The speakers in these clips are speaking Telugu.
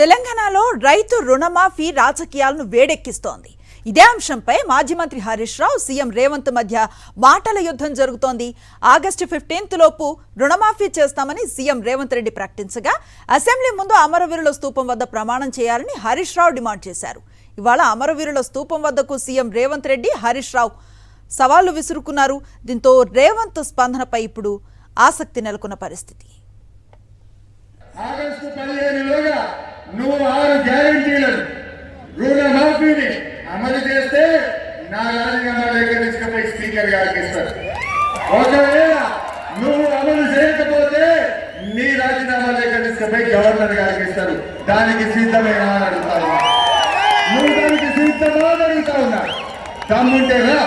తెలంగాణలో రైతు రుణమాఫీ రాజకీయాలను వేడెక్కిస్తోంది. ఇదే అంశంపై మాజీ మంత్రి హరీష్ రావు, సీఎం రేవంత్ మధ్య మాటల యుద్ధం జరుగుతోంది. ఆగస్టు 15 లోపు రుణమాఫీ చేస్తామని సీఎం రేవంత్ రెడ్డి ప్రకటించగా అసెంబ్లీ ముందు అమరవీరుల స్తూపం వద్ద ప్రమాణం చేయాలని హరీష్ రావు డిమాండ్ చేశారు. ఇవాళ అమరవీరుల స్తూపం వద్దకు సీఎం రేవంత్ రెడ్డి, హరీష్ రావు సవాళ్లు విసురుకున్నారు. దీంతో రేవంత్ స్పందనపై ఇప్పుడు ఆసక్తి నెలకొన్న పరిస్థితి. ఆగస్టు 15లోగా నువ్వు 6 గ్యారెంటీలను రుణమాఫీని అమలు చేస్తే నా రాజీనామా లేఖ తీసుకుపోయి స్పీకర్ గారికి ఇస్తారు. ఒకవేళ నువ్వు అమలు చేయకపోతే నీ రాజీనామా లేఖ తీసుకుపోయి గవర్నర్ గారికి ఇస్తారు. దానికి సిద్ధమేనా అని అడుగుతా ఉన్నా. నువ్వు దానికి సిద్ధమా అని అడుగుతా ఉన్నా. దమ్ముంటేరా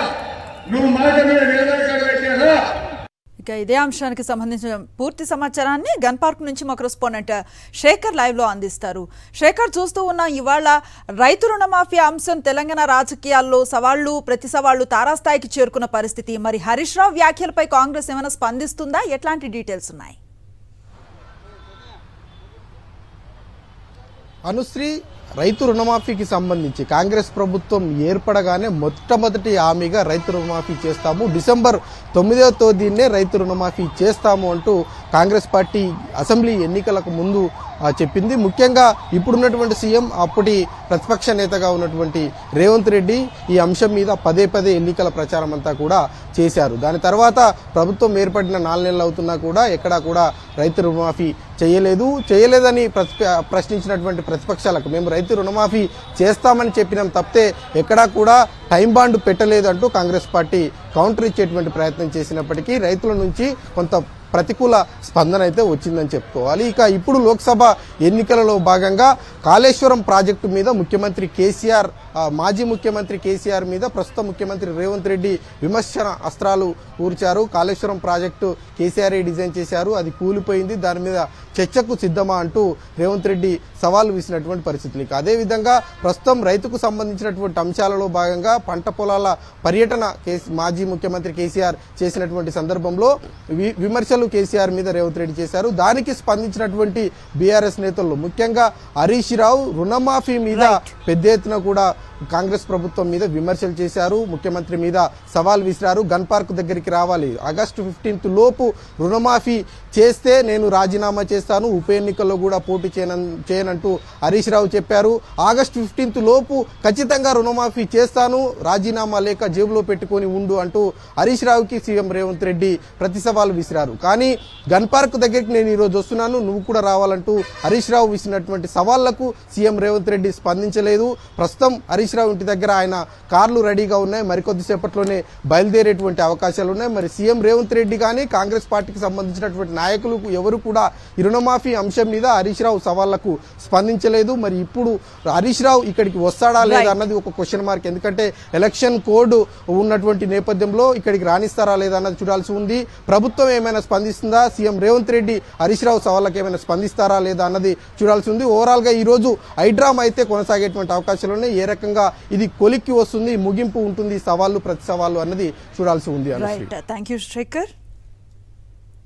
నువ్వు మాట మీద నిలబెట్టారా? ఇక ఇదే అంశానికి సంబంధించిన పూర్తి సమాచారాన్ని గన్ పార్క్ నుంచి మా కరెస్పాండెంట్ శేఖర్ లైవ్ లో అందిస్తారు. శేఖర్, చూస్తూ ఉన్నాం ఇవాళ రైతు రుణమాఫీ అంశం తెలంగాణ రాజకీయాల్లో సవాళ్లు ప్రతి సవాళ్లు తారాస్థాయికి చేరుకున్న పరిస్థితి. మరి హరీష్ రావు వ్యాఖ్యలపై కాంగ్రెస్ ఏమైనా స్పందిస్తుందా? ఎట్లాంటి డీటెయిల్స్ ఉన్నాయి? అనుశ్రీ, రైతు రుణమాఫీకి సంబంధించి కాంగ్రెస్ ప్రభుత్వం ఏర్పడగానే మొట్టమొదటి హామీగా రైతు రుణమాఫీ చేస్తాము, డిసెంబర్ 9వ తేదీనే రైతు రుణమాఫీ చేస్తాము అంటూ కాంగ్రెస్ పార్టీ అసెంబ్లీ ఎన్నికలకు ముందు చెప్పింది. ముఖ్యంగా ఇప్పుడున్నటువంటి సీఎం, అప్పటి ప్రతిపక్ష నేతగా ఉన్నటువంటి రేవంత్ రెడ్డి ఈ అంశం మీద పదే ఎన్నికల ప్రచారం అంతా కూడా చేశారు. దాని తర్వాత ప్రభుత్వం ఏర్పడిన 4 నెలలు అవుతున్నా కూడా ఎక్కడా కూడా రైతు రుణమాఫీ చేయలేదని ప్రశ్నించినటువంటి ప్రతిపక్షాలకు మేము రైతు రుణమాఫీ చేస్తామని చెప్పినాం తప్పితే ఎక్కడా కూడా టైం బాండ్ పెట్టలేదు అంటూ కాంగ్రెస్ పార్టీ కౌంటర్ ఇచ్చేటువంటి ప్రయత్నం చేసినప్పటికీ రైతుల నుంచి కొంత ప్రతికూల స్పందన అయితే వచ్చిందని చెప్పుకోవాలి. ఇక ఇప్పుడు లోక్సభ ఎన్నికలలో భాగంగా కాళేశ్వరం ప్రాజెక్టు మీద మాజీ ముఖ్యమంత్రి కేసీఆర్ మీద ప్రస్తుత ముఖ్యమంత్రి రేవంత్ రెడ్డి విమర్శన అస్త్రాలు ఊర్చారు. కాళేశ్వరం ప్రాజెక్టు కేసీఆర్ డిజైన్ చేశారు, అది కూలిపోయింది, దాని మీద చర్చకు సిద్ధమా అంటూ రేవంత్ రెడ్డి సవాల్ విసినటువంటి పరిస్థితులు. ఇక అదేవిధంగా ప్రస్తుతం రైతుకు సంబంధించినటువంటి అంశాలలో భాగంగా పంట పొలాల పర్యటన మాజీ ముఖ్యమంత్రి కేసీఆర్ చేసినటువంటి సందర్భంలో విమర్శలు కేసీఆర్ మీద రేవంత్ రెడ్డి చేశారు. దానికి స్పందించినటువంటి బీఆర్ఎస్ నేతలు, ముఖ్యంగా హరీష్ రావు రుణమాఫీ మీద పెద్ద ఎత్తున కూడా కాంగ్రెస్ ప్రభుత్వం మీద విమర్శలు చేశారు, ముఖ్యమంత్రి మీద సవాల్ విసిరారు. గన్ పార్క్ దగ్గరికి రావాలి, ఆగస్టు 15 లోపు రుణమాఫీ చేస్తే నేను రాజీనామా చేస్తాను, ఉప ఎన్నికల్లో కూడా పోటీ చేయనంటూ హరీష్ రావు చెప్పారు. ఆగస్టు 15 లోపు ఖచ్చితంగా రుణమాఫీ చేస్తాను, రాజీనామా లేక జేబులో పెట్టుకొని ఉండు అంటూ హరీష్ రావుకి సీఎం రేవంత్ రెడ్డి ప్రతి సవాల్ విసిరారు. కానీ గన్ పార్క్ దగ్గరికి నేను ఈరోజు వస్తున్నాను, నువ్వు కూడా రావాలంటూ హరీష్ రావు విసినటువంటి సవాళ్లకు సీఎం రేవంత్ రెడ్డి స్పందించలేదు. ప్రస్తుతం హరీష్ రావు ఇంటి దగ్గర ఆయన కార్లు రెడీగా ఉన్నాయి, మరికొద్దిసేపట్లోనే బయలుదేరేటువంటి అవకాశాలు ఉన్నాయి. మరి సీఎం రేవంత్ రెడ్డి కానీ కాంగ్రెస్ పార్టీకి సంబంధించినటువంటి నాయకులు ఎవరు కూడా ఈ రుణమాఫీ అంశం మీద హరీష్ రావు సవాళ్లకు స్పందించలేదు. మరి ఇప్పుడు హరీష్ రావు ఇక్కడికి వస్తాడా లేదా అన్నది ఒక క్వశ్చన్ మార్క్. ఎందుకంటే ఎలక్షన్ కోడ్ ఉన్నటువంటి నేపథ్యంలో ఇక్కడికి రాణిస్తారా లేదా అన్నది చూడాల్సి ఉంది. ప్రభుత్వం ఏమైనా స్పందిస్తుందా, సీఎం రేవంత్ రెడ్డి హరీష్ రావు సవాళ్ళకి ఏమైనా స్పందిస్తారా లేదా అన్నది చూడాల్సి ఉంది. ఓవరాల్ గా ఈ రోజు ఐడ్రామా అయితే కొనసాగేటువంటి అవకాశాలు ఉన్నాయి. ఏ రకంగా ఇది కొలిక్కి వస్తుంది, ముగింపు ఉంటుంది, సవాళ్లు ప్రతి సవాళ్లు అన్నది చూడాల్సి ఉంది. Thank you Shekhar.